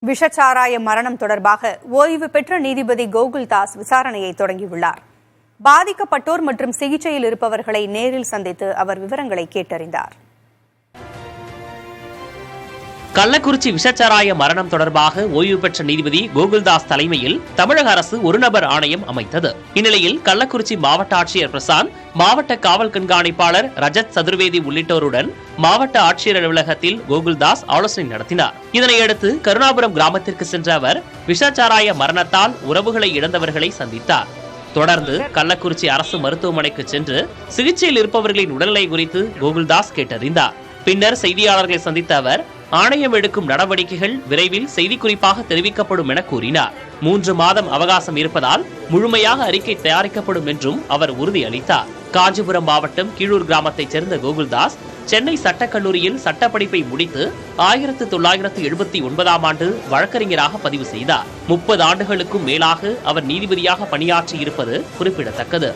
விஷச்சாராய மரணம் தொடர்பாக ஓய்வு பெற்ற நீதிபதி கோகுல்தாஸ் விசாரணையை தொடங்கியுள்ளார். பாதிக்கப்பட்டோர் மற்றும் சிகிச்சையில் இருப்பவர்களை நேரில் சந்தித்து அவர் விவரங்களை கேட்டறிந்தார். கள்ளக்குறிச்சி விஷச்சாராய மரணம் தொடர்பாக ஓய்வு பெற்ற நீதிபதி கோகுல்தாஸ் தலைமையில் தமிழக அரசு ஒரு நபர் ஆணையம் அமைத்தது. இந்நிலையில் கள்ளக்குறிச்சி மாவட்ட ஆட்சியர் பிரசாந்த், மாவட்ட காவல் கண்காணிப்பாளர் ரஜத் சதுர்வேதி உள்ளிட்டோருடன் மாவட்ட ஆட்சியர் அலுவலகத்தில் கோகுல்தாஸ் ஆலோசனை நடத்தினார். இதனையடுத்து கருணாபுரம் கிராமத்திற்கு சென்ற அவர் விஷச்சாராய மரணத்தால் உறவுகளை இழந்தவர்களை சந்தித்தார். தொடர்ந்து கள்ளக்குறிச்சி அரசு மருத்துவமனைக்கு சென்று சிகிச்சையில் இருப்பவர்களின் உடல்நிலை குறித்து கோகுல்தாஸ் கேட்டறிந்தார். பின்னர் செய்தியாளர்களை சந்தித்த அவர் ஆணையம் எடுக்கும் நடவடிக்கைகள் விரைவில் செய்திக்குறிப்பாக தெரிவிக்கப்படும் என கூறினார். 3 மாதம் அவகாசம் இருப்பதால் முழுமையாக அறிக்கை தயாரிக்கப்படும் என்றும் அவர் உறுதியளித்தார். காஞ்சிபுரம் மாவட்டம் கீழூர் கிராமத்தைச் சேர்ந்த கோகுல்தாஸ் சென்னை சட்டக்கல்லூரியில் சட்டப்படிப்பை முடித்து 1979ஆம் ஆண்டு வழக்கறிஞராக பதிவு செய்தார். 30 ஆண்டுகளுக்கும் மேலாக அவர் நீதிபதியாக பணியாற்றி இருப்பது குறிப்பிடத்தக்கது.